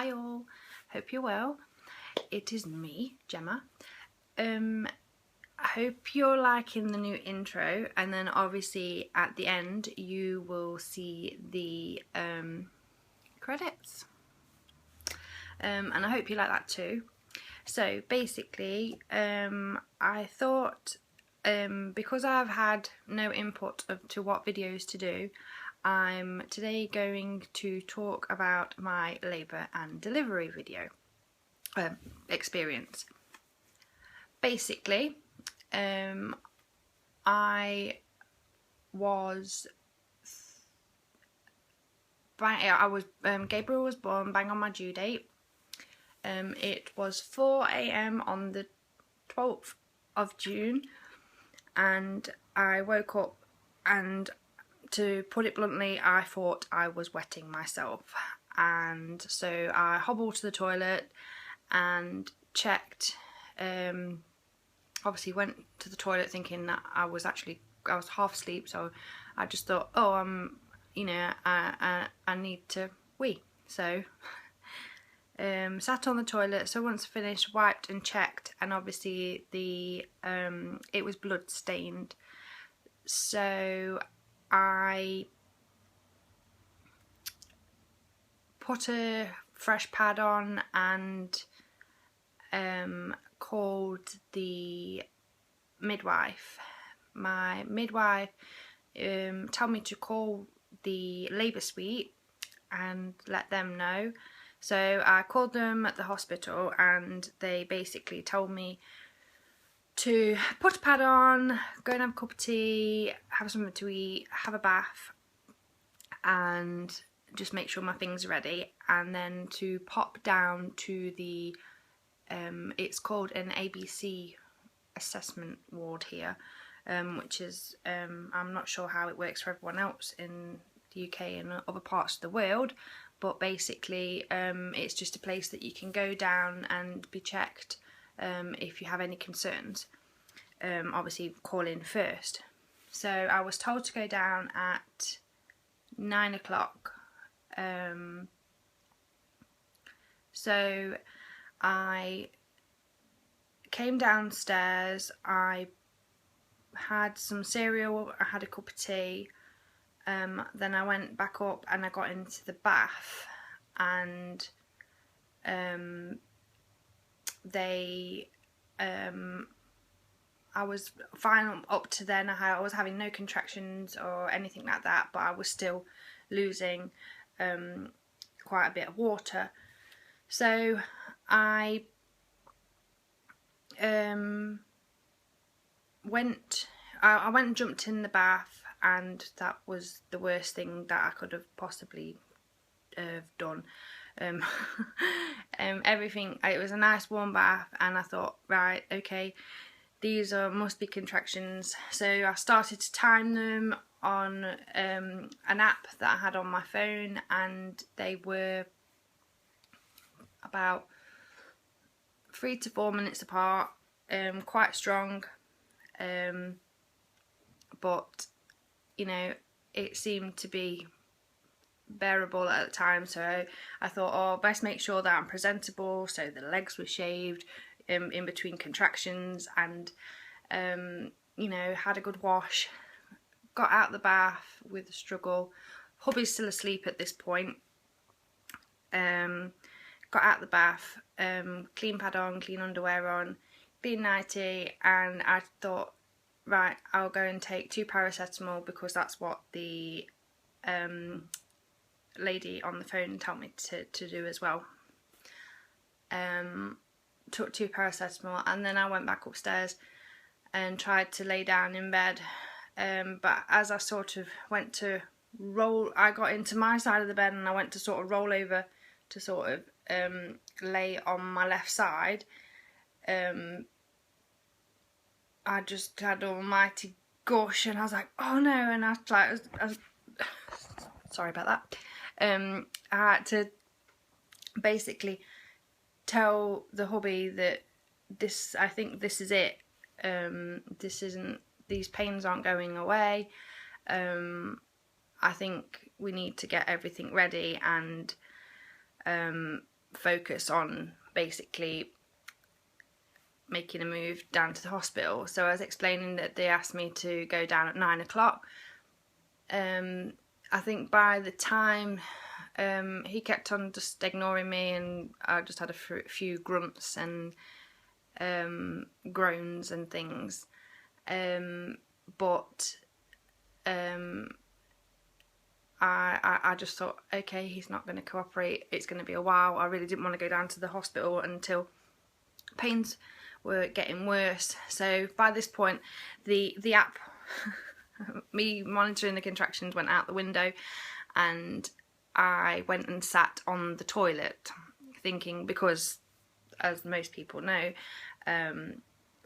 Hi all, hope you're well. It is me, Gemma. I hope you're liking the new intro, and then obviously at the end you will see the credits. And I hope you like that too. So basically, I thought because I've had no input to what videos to do, I'm today going to talk about my labour and delivery video experience. Basically, Gabriel was born bang on my due date. It was 4 AM on the 12th of June, and I woke up, and to put it bluntly, I thought I was wetting myself, and so I hobbled to the toilet and checked. Obviously went to the toilet thinking that I was half asleep, so I just thought, oh, I need to wee. So sat on the toilet. So once finished, wiped and checked, and obviously it was blood stained. So I put a fresh pad on and called the midwife. My midwife told me to call the labour suite and let them know. So I called them at the hospital, and they basically told me to put a pad on, go and have a cup of tea, have something to eat, have a bath, and just make sure my things are ready, and then to pop down to the it's called an ABC assessment ward here, which is I'm not sure how it works for everyone else in the UK and other parts of the world, but basically it's just a place that you can go down and be checked if you have any concerns. Obviously call in first. So I was told to go down at 9 o'clock. So I came downstairs, I had some cereal, I had a cup of tea, then I went back up and I got into the bath, and I was fine up to then. I was having no contractions or anything like that, but I was still losing quite a bit of water. So I went and jumped in the bath, and that was the worst thing that I could have possibly done. Everything, it was a nice warm bath, and I thought, right, okay, these must be contractions. So I started to time them on an app that I had on my phone, and they were about 3 to 4 minutes apart, quite strong, but you know, it seemed to be bearable at the time. So I thought, oh, best make sure that I'm presentable. So the legs were shaved in between contractions, and you know, had a good wash, got out the bath with a struggle. Hubby's still asleep at this point. Got out the bath, clean pad on, clean underwear on, clean nightie, and I thought, right, I'll go and take 2 paracetamol, because that's what the lady on the phone told me to do as well. Took 2 paracetamol, and then I went back upstairs and tried to lay down in bed, but as I sort of went to roll, I got into my side of the bed and I went to sort of roll over to sort of lay on my left side. I just had an almighty gush, and I was like, oh no, and I was sorry about that. I had to basically tell the hubby that I think this is it. These pains aren't going away. I think we need to get everything ready, and focus on basically making a move down to the hospital. So I was explaining that they asked me to go down at 9 o'clock. I think by the time he kept on just ignoring me, and I just had a few grunts and groans and things. But I just thought, okay, he's not going to cooperate. It's going to be a while. I really didn't want to go down to the hospital until pains were getting worse. So by this point, the app, me monitoring the contractions, went out the window, and I went and sat on the toilet, thinking, because as most people know,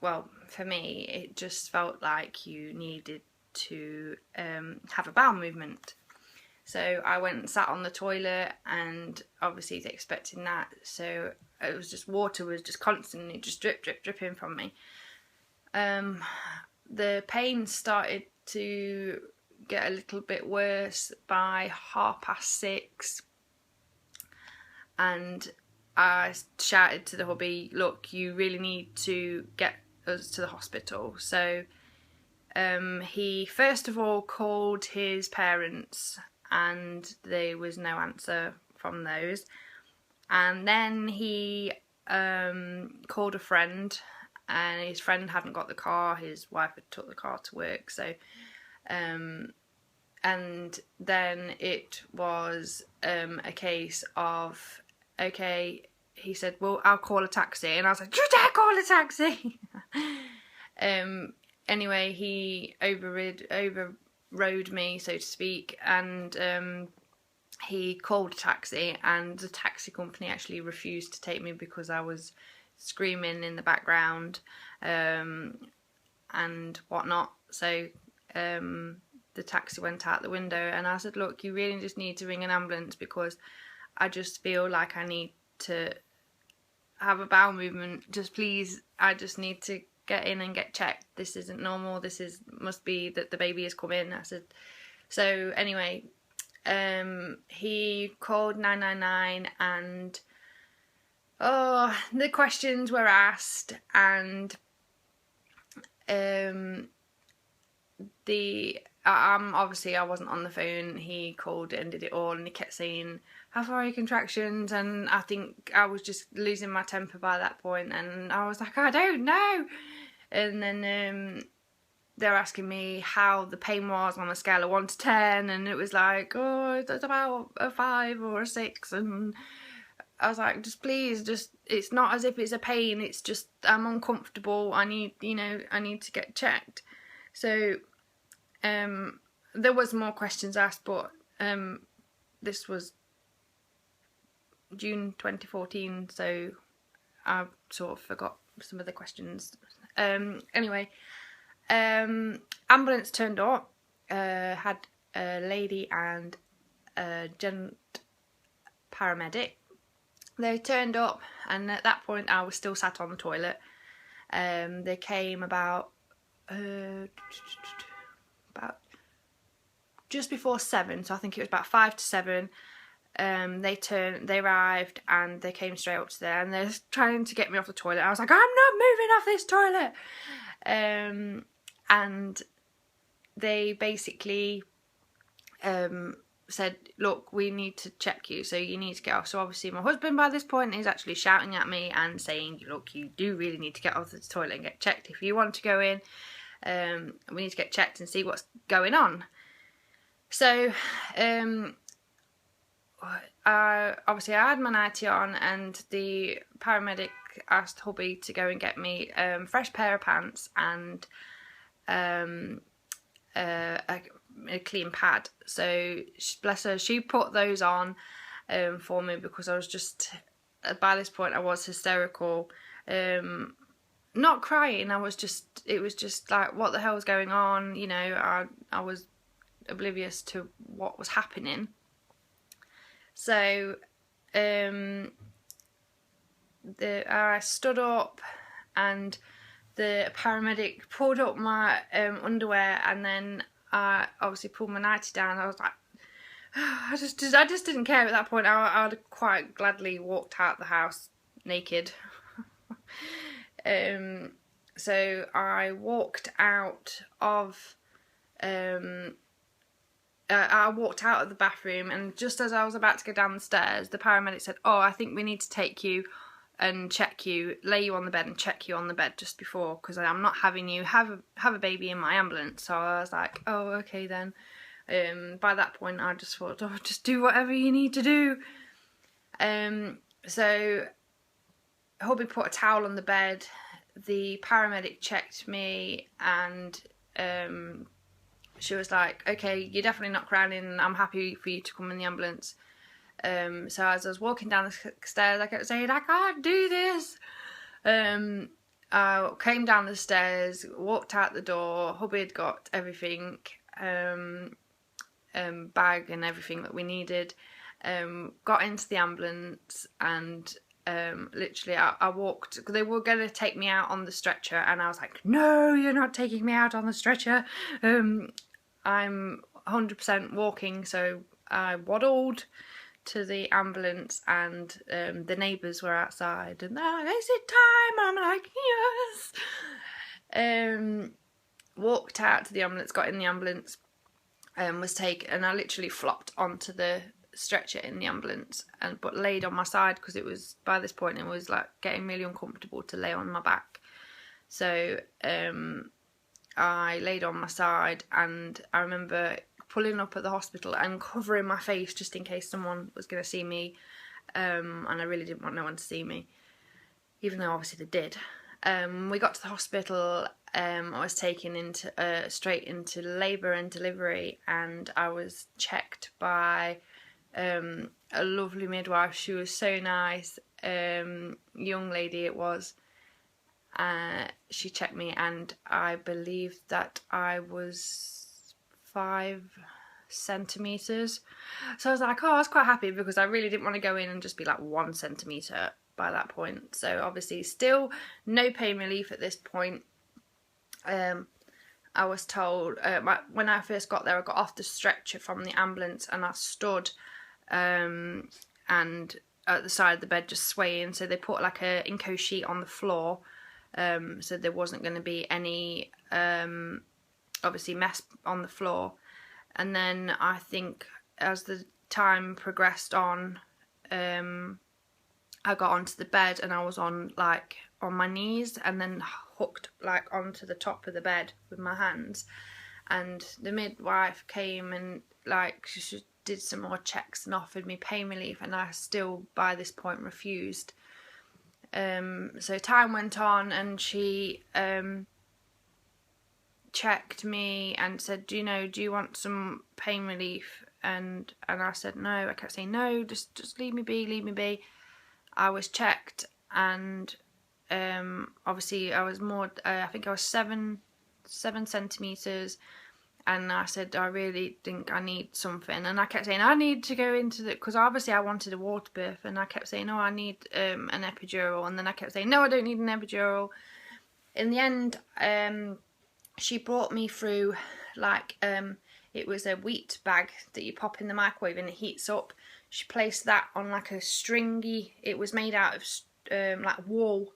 well, for me, it just felt like you needed to have a bowel movement. So I went and sat on the toilet, and obviously he's expecting that. So it was just, water was just constantly just dripping from me. The pain started to get a little bit worse by 6:30, and I shouted to the hubby, look, you really need to get us to the hospital. So he first of all called his parents, and there was no answer from those. And then he called a friend, and his friend hadn't got the car. His wife had took the car to work. So and then it was a case of, okay, he said, well, I'll call a taxi. And I was like, you dare call a taxi? Anyway, he overrode me, so to speak, and he called a taxi, and the taxi company actually refused to take me because I was screaming in the background and whatnot. So the taxi went out the window, and I said, look, you really just need to ring an ambulance, because I just feel like I need to have a bowel movement. Just please, I just need to get in and get checked. This isn't normal. This must be that the baby has come in. I said, so anyway, he called 999, and the questions were asked, and obviously I wasn't on the phone. He called it and did it all, and he kept saying, how far are your contractions? And I think I was just losing my temper by that point, and I was like, I don't know. And then they're asking me how the pain was on a scale of 1 to 10, and it was like, oh, it's about a 5 or a 6, and I was like, just please, just, it's not as if it's a pain, it's just I'm uncomfortable, I need to get checked. So there was more questions asked, but this was June 2014, so I sort of forgot some of the questions. Anyway, ambulance turned up, had a lady and a gent paramedic. They turned up, and at that point I was still sat on the toilet. They came about just before 7, so I think it was about 5 to 7. They arrived, and they came straight up to there, and they're trying to get me off the toilet. I was like, I'm not moving off this toilet. And they basically said, look, we need to check you, so you need to get off. So obviously my husband by this point is actually shouting at me and saying, look, you do really need to get off the toilet and get checked if you want to go in. We need to get checked and see what's going on. So obviously I had my nightie on, and the paramedic asked hubby to go and get me fresh pair of pants and a clean pad. So bless her, she put those on for me, because I was just, by this point I was hysterical, not crying, it was just like, what the hell was going on, you know. I was oblivious to what was happening. So I stood up, and the paramedic pulled up my underwear, and then I obviously pulled my nightie down. I was like I just didn't care at that point. I'd quite gladly walked out the house naked. So I walked out of the bathroom, and just as I was about to go down the stairs, the paramedic said, "Oh, I think we need to take you and check you, lay you on the bed and check you on the bed just before, because I'm not having you have a baby in my ambulance." So I was like, "Oh, okay then." By that point, I just thought, "Oh, just do whatever you need to do." So hubby put a towel on the bed. The paramedic checked me, and she was like, "Okay, you're definitely not crowning. I'm happy for you to come in the ambulance." So as I was walking down the stairs, I kept saying, "I can't do this." I came down the stairs, walked out the door. Hubby had got everything, bag and everything that we needed. Got into the ambulance, and literally I walked. They were going to take me out on the stretcher, and I was like, "No, you're not taking me out on the stretcher. I'm 100% walking." So I waddled to the ambulance, and the neighbours were outside, and they're like, "Is it time?" I'm like, "Yes." Walked out to the ambulance, got in the ambulance, was taken, and I literally flopped onto the stretcher in the ambulance, but laid on my side, because it was, by this point, it was like getting really uncomfortable to lay on my back. So I laid on my side, and I remember pulling up at the hospital and covering my face just in case someone was going to see me, and I really didn't want no one to see me, even though obviously they did. We got to the hospital. I was taken straight into labour and delivery, and I was checked by a lovely midwife. She was so nice, young lady it was. She checked me, and I believe that I was 5 centimetres. So I was like, oh, I was quite happy, because I really didn't want to go in and just be like 1 centimetre by that point. So obviously still no pain relief at this point. I was told, when I first got there, I got off the stretcher from the ambulance, and I stood and at the side of the bed just swaying. So they put like a Inco sheet on the floor, so there wasn't going to be any obviously mess on the floor. And then I think as the time progressed on, I got onto the bed, and I was on my knees, and then hooked like onto the top of the bed with my hands. And the midwife came, and she did some more checks and offered me pain relief, and I still by this point refused. So time went on, and she checked me and said, "Do you want some pain relief?" And I said no. I kept saying no, just leave me be. I was checked, and obviously I was more, I think I was 7 centimetres, and I said, "I really think I need something." And I kept saying, "I need to go into because obviously I wanted a water birth," and I kept saying, "Oh, I need an epidural," and then I kept saying, "No, I don't need an epidural." In the end, she brought me through it was a wheat bag that you pop in the microwave and it heats up. She placed that on like a stringy, it was made out of like wool,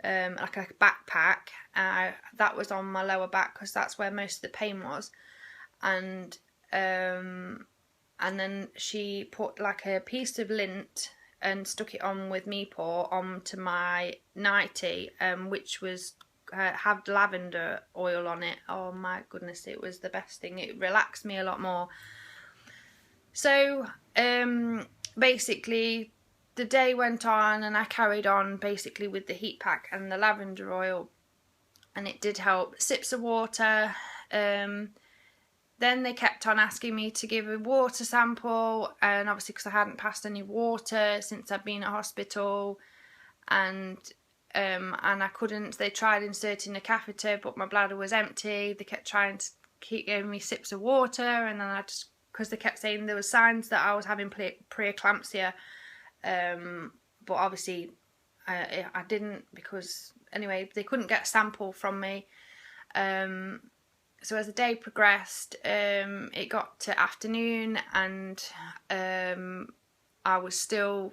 like a backpack. That was on my lower back, because that's where most of the pain was. And then she put like a piece of lint and stuck it on with Meepaw onto my nightie, which was had lavender oil on it. Oh my goodness, it was the best thing. It relaxed me a lot more. So basically the day went on, and I carried on basically with the heat pack and the lavender oil, and it did help. Sips of water. Then they kept on asking me to give a water sample, and obviously because I hadn't passed any water since I'd been at hospital, and I couldn't. They tried inserting a catheter, but my bladder was empty. They kept trying to keep giving me sips of water, and then because they kept saying there were signs that I was having preeclampsia, but obviously I didn't, because anyway they couldn't get a sample from me. so as the day progressed, it got to afternoon, and I still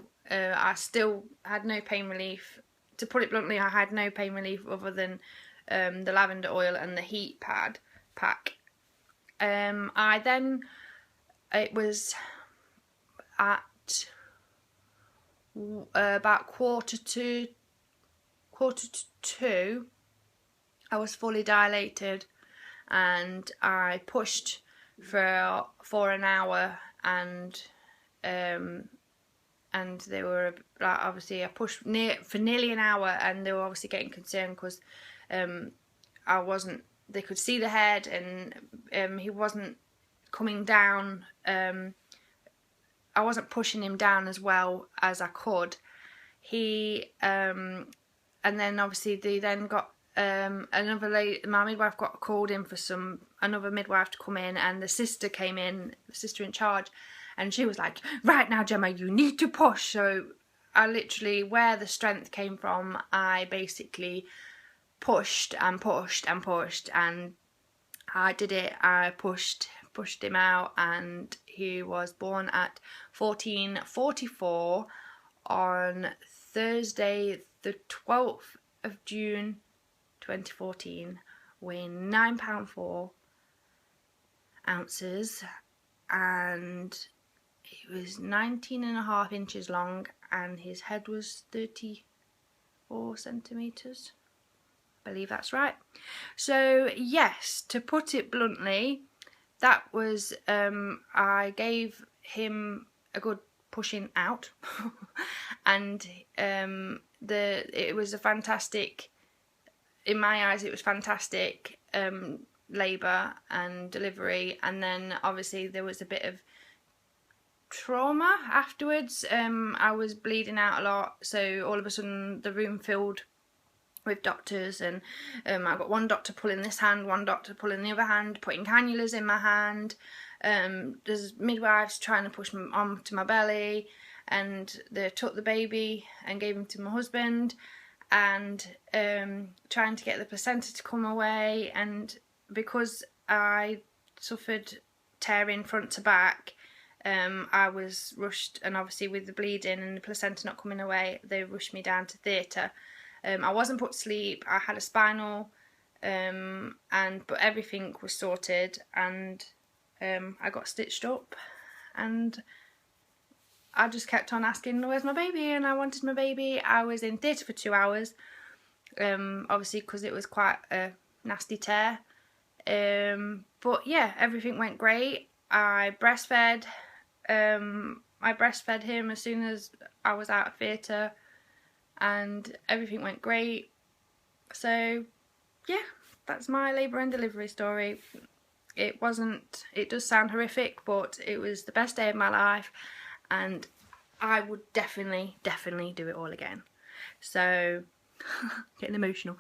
had no pain relief. To put it bluntly, I had no pain relief other than the lavender oil and the heat pack. It was at about quarter to 2, I was fully dilated, and I pushed for an hour, and they were obviously, I pushed for nearly an hour, and they were obviously getting concerned because they could see the head, and he wasn't coming down. I wasn't pushing him down as well as I could. And then obviously they then got another lady, my midwife got called in for another midwife to come in, and the sister came in, the sister in charge, and she was like, right now Gemma, you need to push. So I literally, where the strength came from, I basically pushed and pushed and pushed, and I did it. I pushed him out, and he was born at 14:44 on Thursday the 12th of June 2014, weighing 9 pounds 4 ounces, and he was 19.5 inches long, and his head was 34 centimetres. I believe that's right. So yes, to put it bluntly, that was, I gave him a good pushing out and it was a fantastic, in my eyes it was fantastic, labour and delivery. And then obviously there was a bit of trauma afterwards. I was bleeding out a lot, so all of a sudden the room filled with doctors, and I got one doctor pulling this hand, one doctor pulling the other hand, putting cannulas in my hand. There's midwives trying to push me onto my belly, and they took the baby and gave him to my husband, and trying to get the placenta to come away. And because I suffered tearing front to back, I was rushed, and obviously with the bleeding and the placenta not coming away, they rushed me down to theatre. I wasn't put to sleep. I had a spinal, but everything was sorted, and I got stitched up, and I just kept on asking, where's my baby? And I wanted my baby. I was in theatre for 2 hours, obviously because it was quite a nasty tear. But yeah, everything went great. I breastfed him as soon as I was out of theatre, and everything went great. So yeah, that's my labour and delivery story. It does sound horrific, but it was the best day of my life, and I would definitely do it all again. So getting emotional.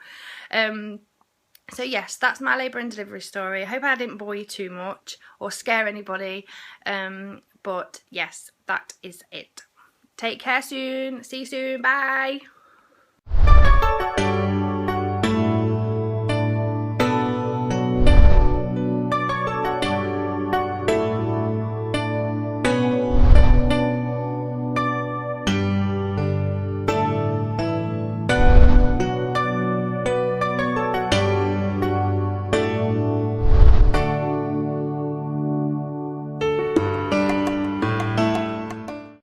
So yes, that's my labour and delivery story. I hope I didn't bore you too much or scare anybody, but yes, that is it. Take care soon. See you soon. Bye.